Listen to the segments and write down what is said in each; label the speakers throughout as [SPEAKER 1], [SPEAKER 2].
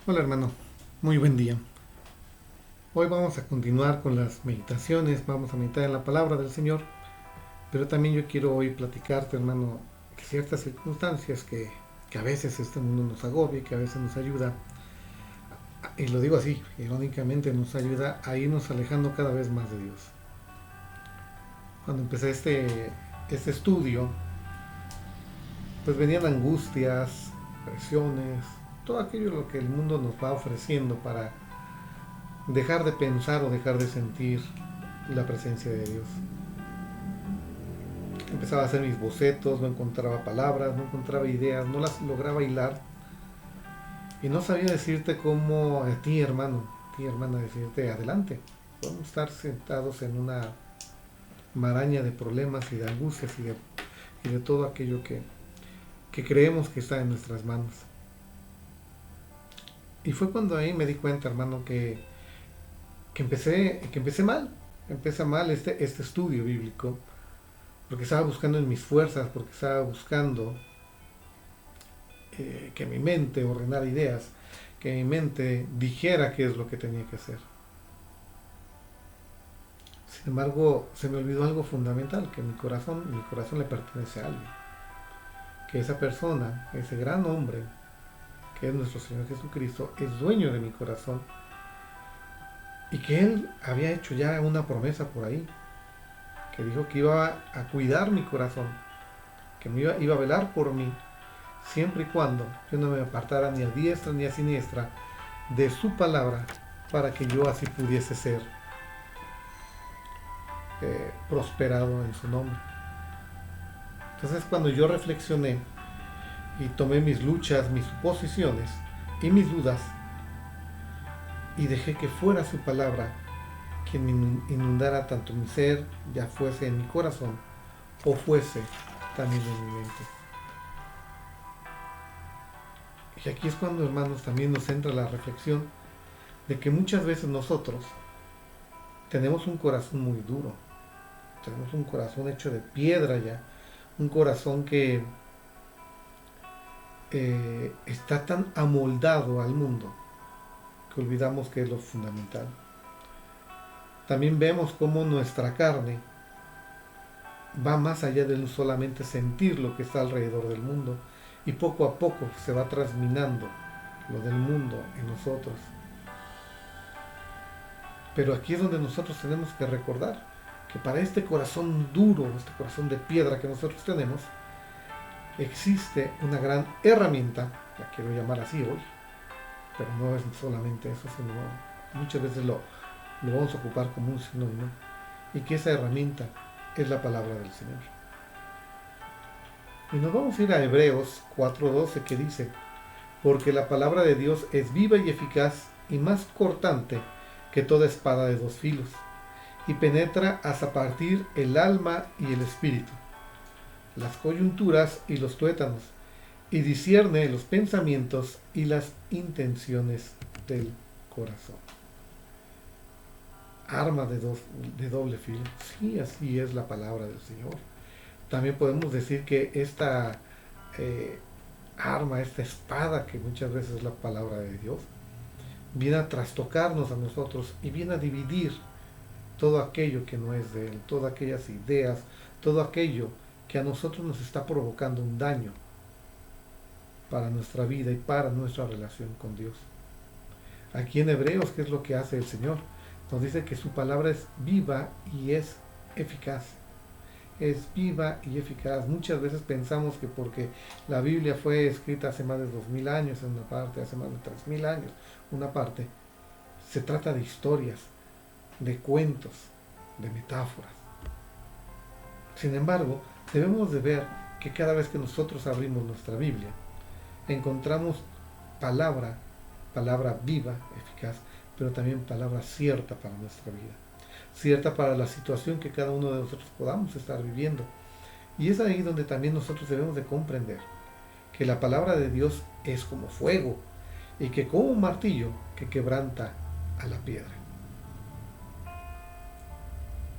[SPEAKER 1] Hola hermano, muy buen día. Hoy vamos a continuar con las meditaciones, vamos a meditar en la palabra del Señor, pero también yo quiero hoy platicarte hermano que ciertas circunstancias que a veces este mundo nos agobia, que a veces nos ayuda, y lo digo así, irónicamente nos ayuda a irnos alejando cada vez más de Dios. Cuando empecé este estudio, pues venían angustias, presiones, todo aquello lo que el mundo nos va ofreciendo para dejar de pensar o dejar de sentir la presencia de Dios. Empezaba a hacer mis bocetos, no encontraba palabras, no encontraba ideas, no las lograba hilar y no sabía decirte cómo a ti hermano, a ti hermana, decirte adelante. Podemos estar sentados en una maraña de problemas y de angustias y de todo aquello que creemos que está en nuestras manos. Y fue cuando ahí me di cuenta hermano que empecé mal. Empecé mal este estudio bíblico porque estaba buscando en mis fuerzas, porque estaba buscando que mi mente ordenara ideas, que mi mente dijera qué es lo que tenía que hacer. Sin embargo, se me olvidó algo fundamental, que mi corazón le pertenece a alguien. Que esa persona, ese gran hombre, que es nuestro Señor Jesucristo, es dueño de mi corazón y que Él había hecho ya una promesa por ahí, que dijo que iba a cuidar mi corazón, que iba a velar por mí, siempre y cuando yo no me apartara ni a diestra ni a siniestra de su palabra para que yo así pudiese ser prosperado en su nombre. Entonces cuando yo reflexioné y tomé mis luchas, mis suposiciones y mis dudas y dejé que fuera su palabra quien me inundara tanto mi ser, ya fuese en mi corazón o fuese también en mi mente. Y aquí es cuando hermanos también nos entra la reflexión de que muchas veces nosotros tenemos un corazón muy duro, tenemos un corazón hecho de piedra ya, un corazón que está tan amoldado al mundo que olvidamos que es lo fundamental. También vemos cómo nuestra carne va más allá de solamente sentir lo que está alrededor del mundo y poco a poco se va trasminando lo del mundo en nosotros. Pero aquí es donde nosotros tenemos que recordar que para este corazón duro, este corazón de piedra que nosotros tenemos, existe una gran herramienta, la quiero llamar así hoy, pero no es solamente eso, sino muchas veces lo vamos a ocupar como un sinónimo, y que esa herramienta es la palabra del Señor. Y nos vamos a ir a Hebreos 4:12 que dice, porque la palabra de Dios es viva y eficaz y más cortante que toda espada de dos filos, y penetra hasta partir el alma y el espíritu, las coyunturas y los tuétanos, y discierne los pensamientos y las intenciones del corazón. Arma de doble filo. Sí, así es la palabra del Señor. También podemos decir que esta eh, arma, esta espada, que muchas veces es la palabra de Dios, viene a trastocarnos a nosotros y viene a dividir todo aquello que no es de Él, todas aquellas ideas, todo aquello que a nosotros nos está provocando un daño para nuestra vida y para nuestra relación con Dios. Aquí en Hebreos, ¿qué es lo que hace el Señor? Nos dice que su palabra es viva y es eficaz. Es viva y eficaz. Muchas veces pensamos que porque la Biblia fue escrita hace más de 2000 años en una parte, hace más de 3000 años una parte, se trata de historias, de cuentos, de metáforas. Sin embargo, debemos de ver que cada vez que nosotros abrimos nuestra Biblia, encontramos palabra, palabra viva, eficaz, pero también palabra cierta para nuestra vida, cierta para la situación que cada uno de nosotros podamos estar viviendo. Y es ahí donde también nosotros debemos de comprender que la palabra de Dios es como fuego y que como un martillo que quebranta a la piedra.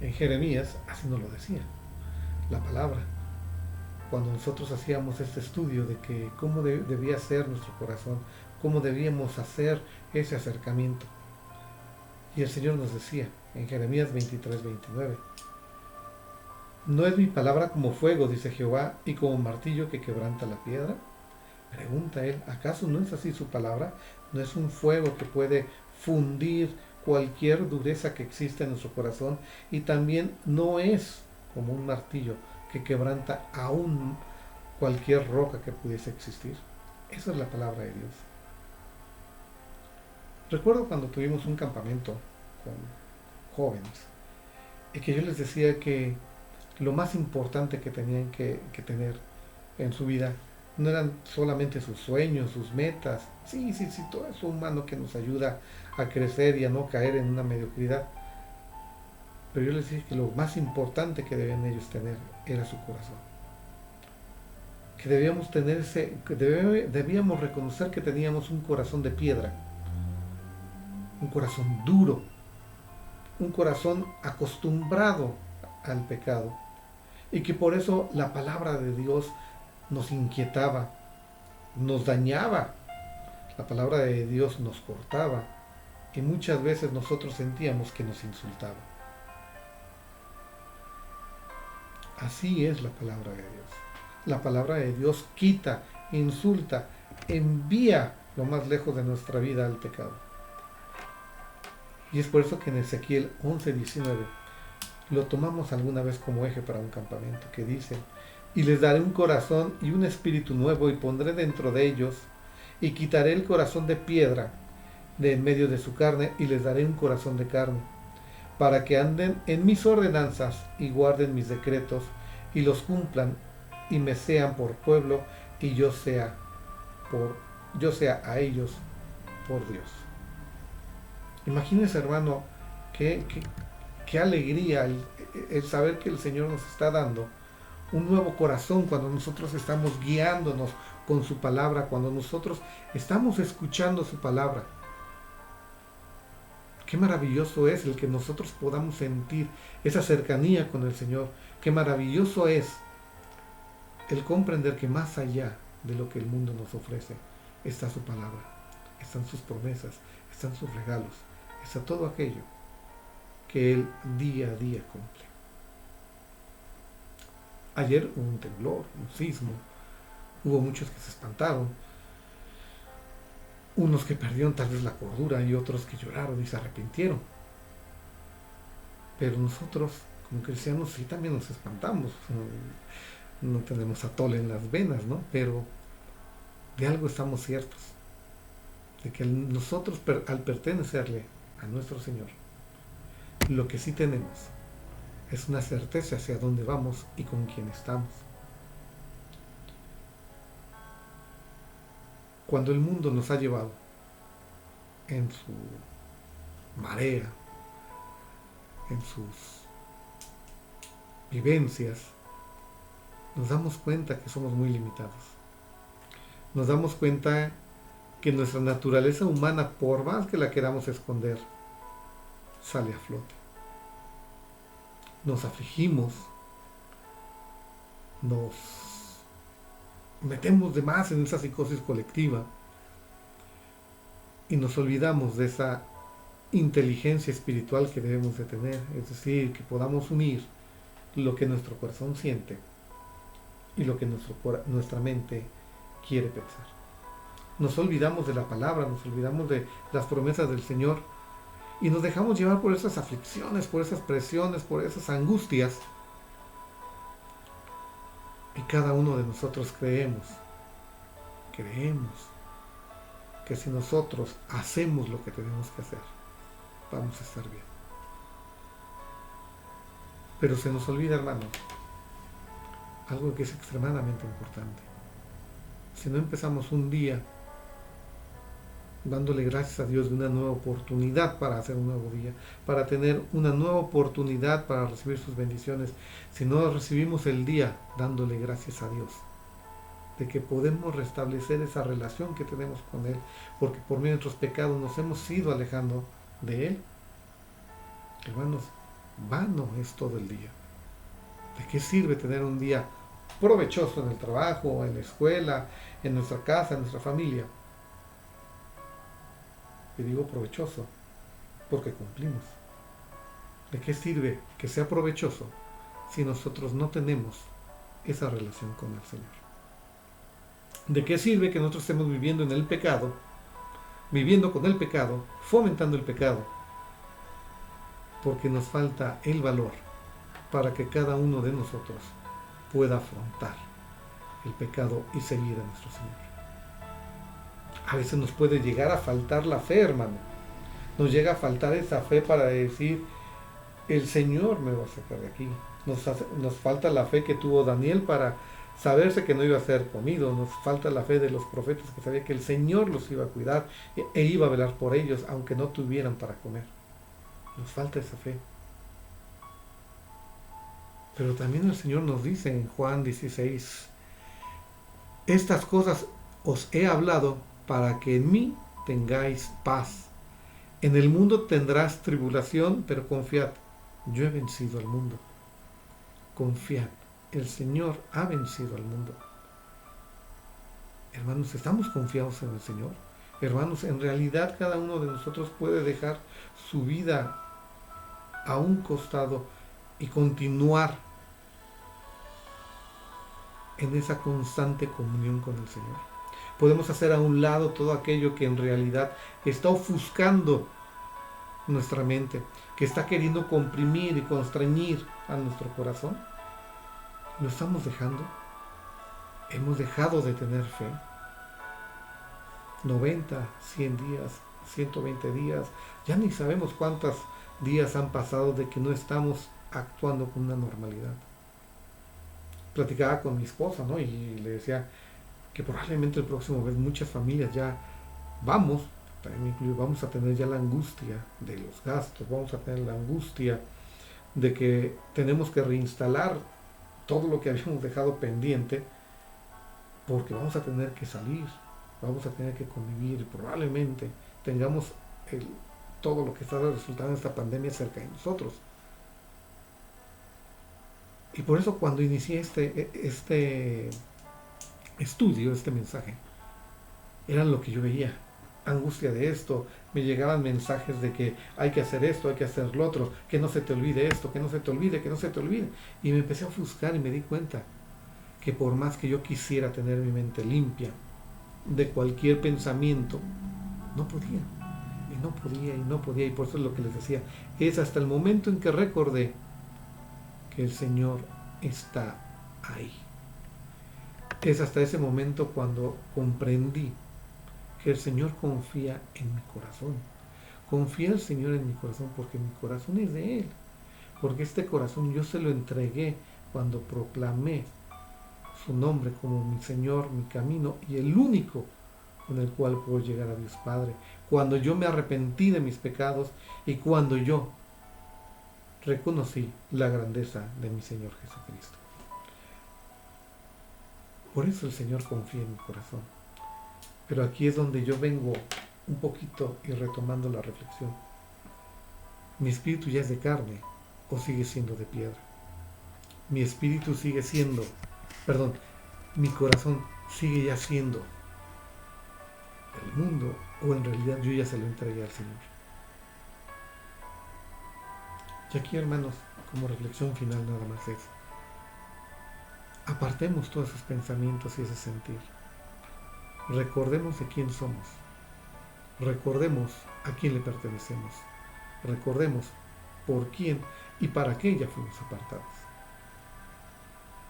[SPEAKER 1] En Jeremías así nos lo decía la palabra. cuando nosotros hacíamos este estudio de que cómo debía ser nuestro corazón, cómo debíamos hacer ese acercamiento. Y el Señor nos decía en Jeremías 23:29, ¿no es mi palabra como fuego, dice Jehová, y como martillo que quebranta la piedra? Pregunta él, ¿acaso no es así su palabra? ¿No es un fuego que puede fundir cualquier dureza que existe en nuestro corazón? Y también no es como un martillo que quebranta aún cualquier roca que pudiese existir. Esa es la palabra de Dios. Recuerdo cuando tuvimos un campamento con jóvenes y que yo les decía que lo más importante que tenían que tener en su vida no eran solamente sus sueños, sus metas, sí, todo eso humano que nos ayuda a crecer y a no caer en una mediocridad. Pero yo les dije que lo más importante que debían ellos tener era su corazón. Que debíamos tener debíamos reconocer que teníamos un corazón de piedra, un corazón duro, un corazón acostumbrado al pecado, y que por eso la palabra de Dios nos inquietaba, nos dañaba, la palabra de Dios nos cortaba, y muchas veces nosotros sentíamos que nos insultaba. Así es la palabra de Dios. La palabra de Dios quita, insulta, envía lo más lejos de nuestra vida al pecado. Y es por eso que en Ezequiel 11:19 lo tomamos alguna vez como eje para un campamento, que dice, y les daré un corazón y un espíritu nuevo y pondré dentro de ellos, y quitaré el corazón de piedra de en medio de su carne, y les daré un corazón de carne, para que anden en mis ordenanzas y guarden mis decretos, y los cumplan, y me sean por pueblo, y yo sea a ellos por Dios. Imagínense, hermano, qué alegría el saber que el Señor nos está dando un nuevo corazón cuando nosotros estamos guiándonos con su palabra, cuando nosotros estamos escuchando su palabra. Qué maravilloso es el que nosotros podamos sentir esa cercanía con el Señor. Qué maravilloso es el comprender que más allá de lo que el mundo nos ofrece está su palabra, están sus promesas, están sus regalos, está todo aquello que Él día a día cumple. Ayer hubo un temblor, un sismo, hubo muchos que se espantaron, unos que perdieron tal vez la cordura y otros que lloraron y se arrepintieron. Pero nosotros, como cristianos, sí también nos espantamos. No tenemos atole en las venas, ¿no? Pero de algo estamos ciertos, de que nosotros al pertenecerle a nuestro Señor, lo que sí tenemos es una certeza hacia dónde vamos y con quién estamos. Cuando el mundo nos ha llevado en su marea, en sus vivencias, nos damos cuenta que somos muy limitados. Nos damos cuenta que nuestra naturaleza humana, por más que la queramos esconder, sale a flote. Nos afligimos, nos metemos de más en esa psicosis colectiva y nos olvidamos de esa inteligencia espiritual que debemos de tener, es decir, que podamos unir lo que nuestro corazón siente y lo que nuestra mente quiere pensar. Nos olvidamos de la palabra, nos olvidamos de las promesas del Señor y nos dejamos llevar por esas aflicciones, por esas presiones, por esas angustias. Y cada uno de nosotros creemos que si nosotros hacemos lo que tenemos que hacer, vamos a estar bien. Pero se nos olvida, hermano, algo que es extremadamente importante. Si no empezamos un día dándole gracias a Dios de una nueva oportunidad para hacer un nuevo día, para tener una nueva oportunidad para recibir sus bendiciones, si no recibimos el día dándole gracias a Dios, de que podemos restablecer esa relación que tenemos con Él, porque por medio de nuestros pecados nos hemos ido alejando de Él, hermanos, vano es todo el día. ¿De qué sirve tener un día provechoso en el trabajo, en la escuela, en nuestra casa, en nuestra familia. Y digo provechoso porque cumplimos. ¿De qué sirve que sea provechoso si nosotros no tenemos esa relación con el Señor? ¿De qué sirve que nosotros estemos viviendo en el pecado, viviendo con el pecado, fomentando el pecado? Porque nos falta el valor para que cada uno de nosotros pueda afrontar el pecado y seguir a nuestro Señor. A veces nos puede llegar a faltar la fe, hermano. Nos llega a faltar esa fe para decir, el Señor me va a sacar de aquí. Nos falta la fe que tuvo Daniel para saberse que no iba a ser comido. Nos falta la fe de los profetas que sabía que el Señor los iba a cuidar e iba a velar por ellos aunque no tuvieran para comer. Nos falta esa fe. Pero también el Señor nos dice en Juan 16, estas cosas os he hablado para que en mí tengáis paz. En el mundo tendrás tribulación, pero confiad, yo he vencido al mundo. Confiad, el Señor ha vencido al mundo. Hermanos, ¿estamos confiados en el Señor? Hermanos, en realidad cada uno de nosotros puede dejar su vida a un costado y continuar en esa constante comunión con el Señor. Podemos hacer a un lado todo aquello que en realidad está ofuscando nuestra mente, que está queriendo comprimir y constreñir a nuestro corazón. ¿Lo estamos dejando? ¿Hemos dejado de tener fe? 90, 100 días, 120 días, ya ni sabemos cuántos días han pasado de que no estamos actuando con una normalidad. Platicaba con mi esposa, ¿no? Y le decía que probablemente el próximo mes muchas familias ya vamos, también incluyo, vamos a tener ya la angustia de los gastos, vamos a tener la angustia de que tenemos que reinstalar todo lo que habíamos dejado pendiente, porque vamos a tener que salir, vamos a tener que convivir, probablemente tengamos todo lo que está resultando de esta pandemia cerca de nosotros. Y por eso cuando inicié este estudio, este mensaje, era lo que yo veía, angustia de esto, me llegaban mensajes de que hay que hacer esto, hay que hacer lo otro, que no se te olvide esto, que no se te olvide, que no se te olvide. Y me empecé a ofuscar y me di cuenta que por más que yo quisiera tener mi mente limpia de cualquier pensamiento, no podía, y no podía, y no podía, y por eso es lo que les decía, es hasta el momento en que recordé que el Señor está ahí. Es hasta ese momento cuando comprendí que el Señor confía en mi corazón. Confía el Señor en mi corazón porque mi corazón es de Él. Porque este corazón yo se lo entregué cuando proclamé su nombre como mi Señor, mi camino y el único con el cual puedo llegar a Dios Padre. Cuando yo me arrepentí de mis pecados y cuando yo reconocí la grandeza de mi Señor Jesucristo. Por eso el Señor confía en mi corazón. Pero aquí es donde yo vengo un poquito y retomando la reflexión. ¿Mi espíritu ya es de carne o sigue siendo de piedra? Mi espíritu sigue siendo, mi corazón sigue ya siendo el mundo o en realidad yo ya se lo entregué al Señor. Y aquí, hermanos, como reflexión final nada más es, apartemos todos esos pensamientos y ese sentir. Recordemos de quién somos. Recordemos a quién le pertenecemos. Recordemos por quién y para qué ya fuimos apartados.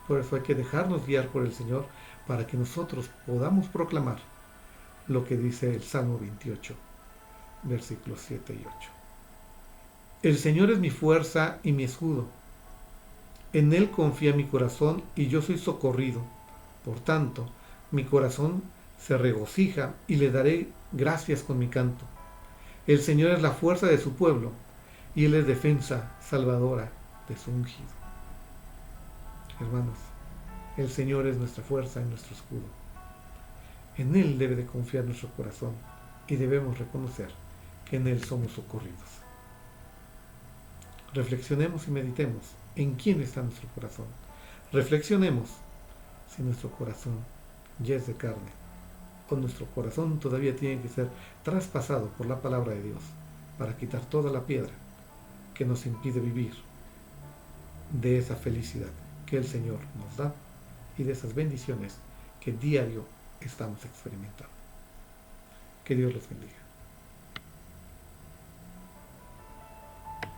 [SPEAKER 1] Por eso hay que dejarnos guiar por el Señor para que nosotros podamos proclamar lo que dice el Salmo 28, versículos 7 y 8. El Señor es mi fuerza y mi escudo. En Él confía mi corazón y yo soy socorrido. Por tanto, mi corazón se regocija y le daré gracias con mi canto. El Señor es la fuerza de su pueblo y Él es defensa salvadora de su ungido. Hermanos, el Señor es nuestra fuerza y nuestro escudo. En Él debe de confiar nuestro corazón y debemos reconocer que en Él somos socorridos. Reflexionemos y meditemos en quién está nuestro corazón. Reflexionemos si nuestro corazón ya es de carne o nuestro corazón todavía tiene que ser traspasado por la palabra de Dios para quitar toda la piedra que nos impide vivir de esa felicidad que el Señor nos da y de esas bendiciones que diario estamos experimentando. Que Dios los bendiga.